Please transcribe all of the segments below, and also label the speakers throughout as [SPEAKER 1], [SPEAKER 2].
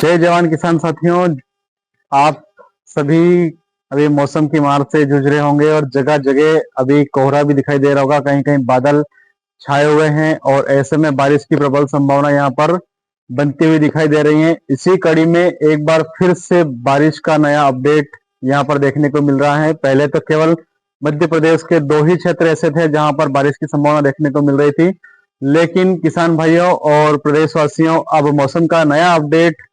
[SPEAKER 1] जय जवान किसान साथियों, आप सभी अभी मौसम की मार से जूझ रहे होंगे और जगह जगह अभी कोहरा भी दिखाई दे रहा होगा, कहीं कहीं बादल छाए हुए हैं और ऐसे में बारिश की प्रबल संभावना यहाँ पर बनती हुई दिखाई दे रही है। इसी कड़ी में एक बार फिर से बारिश का नया अपडेट यहाँ पर देखने को मिल रहा है। पहले तो केवल मध्य प्रदेश के 2 ही क्षेत्र ऐसे थे जहां पर बारिश की संभावना देखने को मिल रही थी, लेकिन किसान भाइयों और प्रदेशवासियों, अब मौसम का नया अपडेट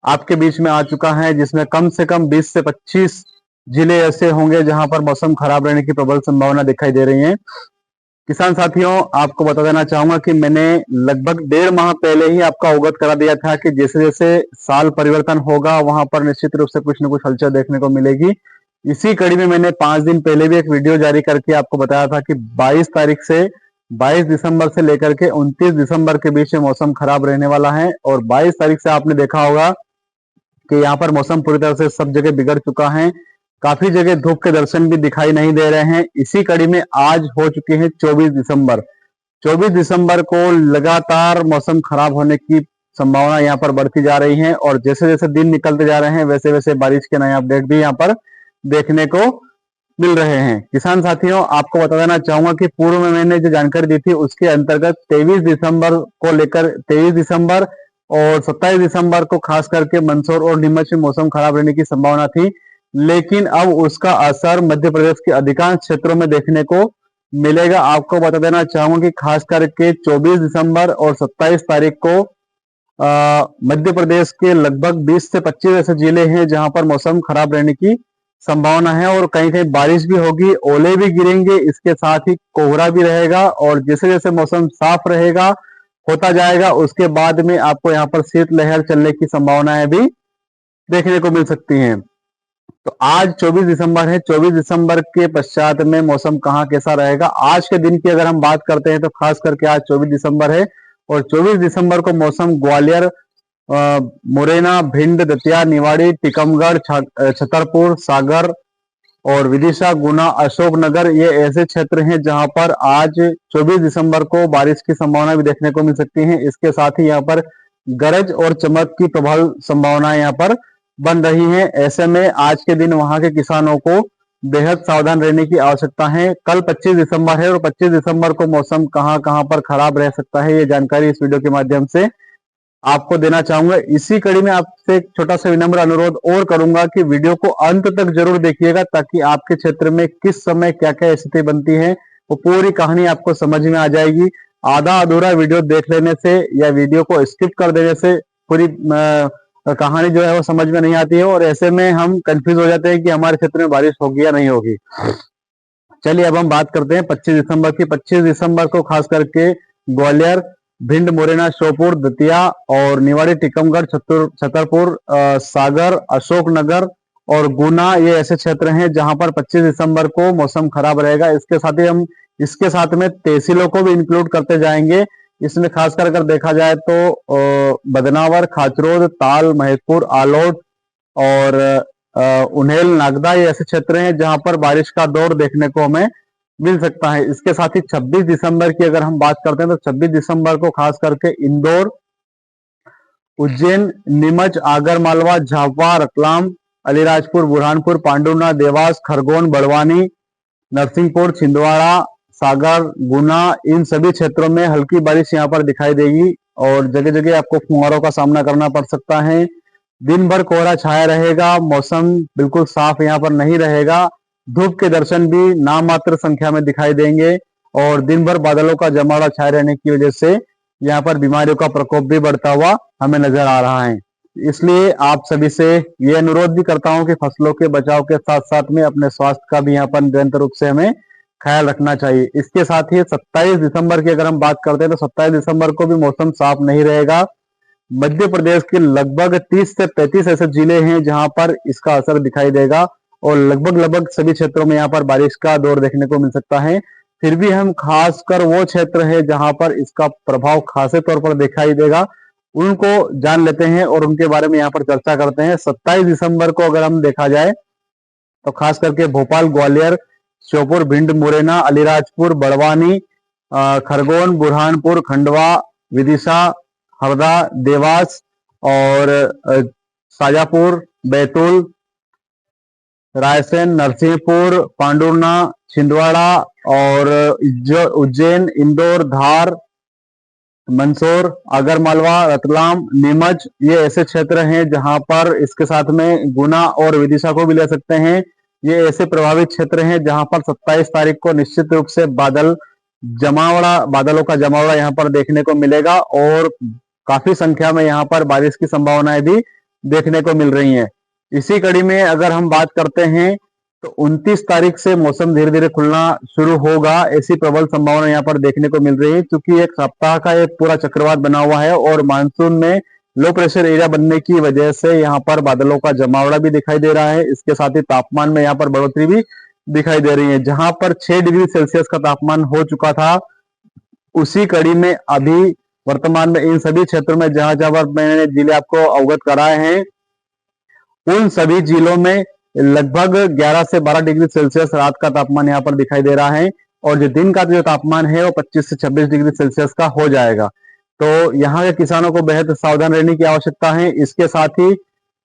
[SPEAKER 1] आपके बीच में आ चुका है, जिसमें कम से कम 20 से 25 जिले ऐसे होंगे जहां पर मौसम खराब रहने की प्रबल संभावना दिखाई दे रही है। किसान साथियों, आपको बता देना चाहूंगा कि मैंने लगभग 1.5 माह पहले ही आपका अवगत करा दिया था कि जैसे जैसे साल परिवर्तन होगा वहां पर निश्चित रूप से कुछ न कुछ हलचल देखने को मिलेगी। इसी कड़ी में मैंने 5 दिन पहले भी एक वीडियो जारी करके आपको बताया था कि 22 तारीख से 22 दिसंबर से लेकर के 29 दिसंबर के बीच में मौसम खराब रहने वाला है। और 22 तारीख से आपने देखा होगा कि यहाँ पर मौसम पूरी तरह से सब जगह बिगड़ चुका है, काफी जगह धूप के दर्शन भी दिखाई नहीं दे रहे हैं। इसी कड़ी में आज हो चुके हैं 24 दिसंबर। 24 दिसंबर को लगातार मौसम खराब होने की संभावना यहाँ पर बढ़ती जा रही है और जैसे जैसे दिन निकलते जा रहे हैं वैसे वैसे बारिश के नए अपडेट भी यहाँ पर देखने को मिल रहे हैं। किसान साथियों, आपको बता देना चाहूंगा कि पूर्व में मैंने जो जानकारी दी थी उसके अंतर्गत 23 दिसंबर को लेकर 23 दिसंबर और 27 दिसंबर को खास करके मंदसौर और नीमच में मौसम खराब रहने की संभावना थी, लेकिन अब उसका असर मध्य प्रदेश के अधिकांश क्षेत्रों में देखने को मिलेगा। आपको बता देना चाहूंगा कि खास करके 24 दिसंबर और 27 तारीख को मध्य प्रदेश के लगभग 20 से 25 ऐसे जिले हैं जहां पर मौसम खराब रहने की संभावना है और कहीं कहीं बारिश भी होगी, ओले भी गिरेंगे, इसके साथ ही कोहरा भी रहेगा और जैसे जैसे मौसम साफ रहेगा होता जाएगा उसके बाद में आपको यहाँ पर शीतलहर चलने की संभावनाएं भी देखने को मिल सकती हैं। तो आज 24 दिसंबर है, 24 दिसंबर के पश्चात में मौसम कहाँ कैसा रहेगा, आज के दिन की अगर हम बात करते हैं तो खास करके आज 24 दिसंबर है और 24 दिसंबर को मौसम ग्वालियर, मुरैना, भिंड, दतिया, निवाड़ी, टीकमगढ़, छतरपुर, सागर और विदिशा, गुना, अशोकनगर ये ऐसे क्षेत्र हैं जहां पर आज 24 दिसंबर को बारिश की संभावना भी देखने को मिल सकती है। इसके साथ ही यहाँ पर गरज और चमक की प्रबल संभावनाएं यहाँ पर बन रही हैं। ऐसे में आज के दिन वहां के किसानों को बेहद सावधान रहने की आवश्यकता है। कल 25 दिसंबर है और 25 दिसंबर को मौसम कहां कहां पर खराब रह सकता है ये जानकारी इस वीडियो के माध्यम से आपको देना चाहूंगा। इसी कड़ी में आपसे एक छोटा सा विनम्र अनुरोध और करूंगा कि वीडियो को अंत तक जरूर देखिएगा ताकि आपके क्षेत्र में किस समय क्या क्या स्थिति बनती है वो पूरी कहानी आपको समझ में आ जाएगी। आधा अधूरा वीडियो देख लेने से या वीडियो को स्किप कर देने से पूरी कहानी जो है वो समझ में नहीं आती है और ऐसे में हम कंफ्यूज हो जाते हैं कि हमारे क्षेत्र में बारिश होगी या नहीं होगी। चलिए अब हम बात करते हैं 25 दिसंबर की। 25 दिसंबर को खास करके ग्वालियर, भिंड, मुरैना, श्योपुर, दतिया और निवाड़ी, टीकमगढ़, छतरपुर, सागर, अशोकनगर और गुना ये ऐसे क्षेत्र हैं जहां पर 25 दिसंबर को मौसम खराब रहेगा। इसके साथ ही हम इसके साथ में तहसीलों को भी इंक्लूड करते जाएंगे। इसमें खासकर अगर देखा जाए तो बदनावर, खाचरोद, ताल, महेशपुर, आलोट और उन्हेल, नागदा ये ऐसे क्षेत्र हैं जहां पर बारिश का दौर देखने को हमें मिल सकता है। इसके साथ ही 26 दिसंबर की अगर हम बात करते हैं तो 26 दिसंबर को खास करके इंदौर, उज्जैन, नीमच, आगर मालवा, झाबुआ, रतलाम, अलीराजपुर, बुरहानपुर, पांडुना, देवास, खरगोन, बड़वानी, नरसिंहपुर, छिंदवाड़ा, सागर, गुना इन सभी क्षेत्रों में हल्की बारिश यहाँ पर दिखाई देगी और जगह जगह आपको फुहारों का सामना करना पड़ सकता है। दिन भर कोहरा छाया रहेगा, मौसम बिल्कुल साफ यहाँ पर नहीं रहेगा, धूप के दर्शन भी नामात्र संख्या में दिखाई देंगे और दिन भर बादलों का जमावड़ा छाए रहने की वजह से यहाँ पर बीमारियों का प्रकोप भी बढ़ता हुआ हमें नजर आ रहा है। इसलिए आप सभी से ये अनुरोध भी करता हूं कि फसलों के बचाव के साथ साथ में अपने स्वास्थ्य का भी यहाँ पर निरंतर रूप से हमें ख्याल रखना चाहिए। इसके साथ ही 27 दिसंबर की अगर हम बात करते हैं तो 27 दिसंबर को भी मौसम साफ नहीं रहेगा। मध्य प्रदेश के लगभग 30 से 35 ऐसे जिले हैं जहां पर इसका असर दिखाई देगा और लगभग सभी क्षेत्रों में यहाँ पर बारिश का दौर देखने को मिल सकता है। फिर भी हम खासकर वो क्षेत्र है जहां पर इसका प्रभाव खासे तौर पर दिखाई देगा उनको जान लेते हैं और उनके बारे में यहाँ पर चर्चा करते हैं। 27 दिसंबर को अगर हम देखा जाए तो खास करके भोपाल, ग्वालियर, श्योपुर, भिंड, मुरैना, अलीराजपुर, बड़वानी, खरगोन, बुरहानपुर, खंडवा, विदिशा, हरदा, देवास और शाजापुर, बैतूल, रायसेन, नरसिंहपुर, पांडुर्ना, छिंदवाड़ा और उज्जैन, इंदौर, धार, मंदसौर, आगरमालवा, रतलाम, नीमच, ये ऐसे क्षेत्र हैं जहां पर इसके साथ में गुना और विदिशा को भी ले सकते हैं। ये ऐसे प्रभावित क्षेत्र हैं जहां पर 27 तारीख को निश्चित रूप से बादलों का जमावड़ा यहाँ पर देखने को मिलेगा और काफी संख्या में यहाँ पर बारिश की संभावनाएं भी देखने को मिल रही हैं। इसी कड़ी में अगर हम बात करते हैं तो 29 तारीख से मौसम धीरे धीरे खुलना शुरू होगा, ऐसी प्रबल संभावना यहाँ पर देखने को मिल रही है, क्योंकि एक सप्ताह का एक पूरा चक्रवात बना हुआ है और मानसून में लो प्रेशर एरिया बनने की वजह से यहाँ पर बादलों का जमावड़ा भी दिखाई दे रहा है। इसके साथ ही तापमान में यहाँ पर बढ़ोतरी भी दिखाई दे रही है। जहां पर 6 डिग्री सेल्सियस का तापमान हो चुका था, उसी कड़ी में अभी वर्तमान में इन सभी क्षेत्रों में जहां जहां पर मैंने जिले आपको अवगत कराए हैं, उन सभी जिलों में लगभग 11 से 12 डिग्री सेल्सियस रात का तापमान यहाँ पर दिखाई दे रहा है और जो दिन का जो तापमान है वो 25 से 26 डिग्री सेल्सियस का हो जाएगा। तो यहाँ के किसानों को बेहद सावधान रहने की आवश्यकता है। इसके साथ ही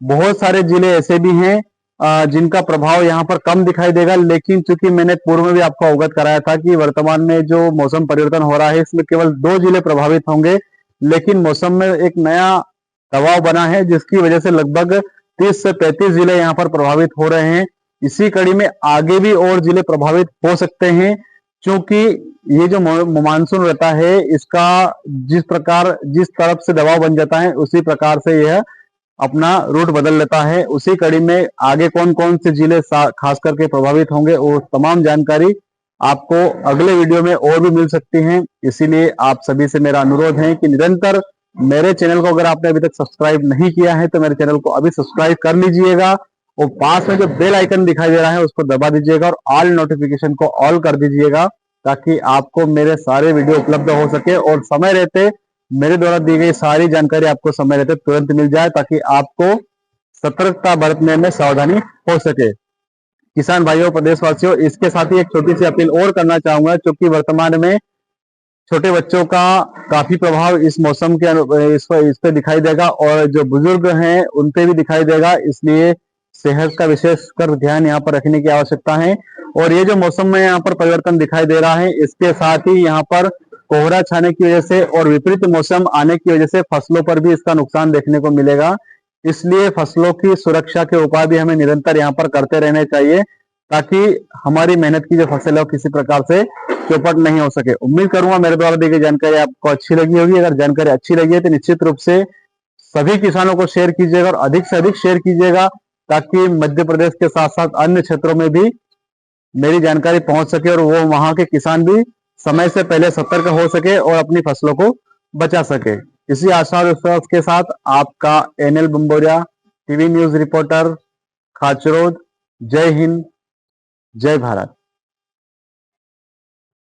[SPEAKER 1] बहुत सारे जिले ऐसे भी हैं जिनका प्रभाव यहाँ पर कम दिखाई देगा, लेकिन चूंकि मैंने पूर्व में भी आपको अवगत कराया था कि वर्तमान में जो मौसम परिवर्तन हो रहा है इसमें केवल 2 जिले प्रभावित होंगे, लेकिन मौसम में एक नया दबाव बना है जिसकी वजह से लगभग 30 से 35 जिले यहाँ पर प्रभावित हो रहे हैं। इसी कड़ी में आगे भी और जिले प्रभावित हो सकते हैं, क्योंकि ये जो मानसून रहता है इसका जिस तरफ से दबाव बन जाता है उसी प्रकार से यह अपना रूट बदल लेता है। उसी कड़ी में आगे कौन कौन से जिले खास करके प्रभावित होंगे वो तमाम जानकारी आपको अगले वीडियो में और भी मिल सकती है। इसीलिए आप सभी से मेरा अनुरोध है कि निरंतर मेरे चैनल को अगर आपने अभी तक सब्सक्राइब नहीं किया है तो मेरे चैनल को अभी सब्सक्राइब कर लीजिएगा और पास में जो बेल आइकन दिखाई दे रहा है उसको दबा दीजिएगा और ऑल नोटिफिकेशन को ऑल कर दीजिएगा, ताकि आपको मेरे सारे वीडियो उपलब्ध हो सके और समय रहते मेरे द्वारा दी गई सारी जानकारी आपको समय रहते तुरंत मिल जाए, ताकि आपको सतर्कता बरतने में सावधानी हो सके। किसान भाइयों, प्रदेशवासियों, इसके साथ ही एक छोटी सी अपील और करना चाहूंगा, क्योंकि वर्तमान में छोटे बच्चों का काफी प्रभाव इस मौसम के इस पे दिखाई देगा और जो बुजुर्ग हैं उन पे भी दिखाई देगा, इसलिए सेहत का विशेषकर ध्यान यहाँ पर रखने की आवश्यकता है। और ये जो मौसम में यहाँ पर परिवर्तन दिखाई दे रहा है, इसके साथ ही यहाँ पर कोहरा छाने की वजह से और विपरीत मौसम आने की वजह से फसलों पर भी इसका नुकसान देखने को मिलेगा। इसलिए फसलों की सुरक्षा के उपाय भी हमें निरंतर यहाँ पर करते रहने चाहिए, ताकि हमारी मेहनत की जो फसल है किसी प्रकार से चौपट नहीं हो सके। उम्मीद करूंगा मेरे द्वारा दी गई जानकारी आपको अच्छी लगी होगी। अगर जानकारी अच्छी लगी है तो निश्चित रूप से सभी किसानों को शेयर कीजिएगा और अधिक से अधिक शेयर कीजिएगा, ताकि मध्य प्रदेश के साथ साथ अन्य क्षेत्रों में भी मेरी जानकारी पहुंच सके और वो वहां के किसान भी समय से पहले सतर्क हो सके और अपनी फसलों को बचा सके। इसी आशा और विश्वास के साथ आपका NL Bamboriya, TV news reporter, Khachrod. जय हिंद, जय भारत।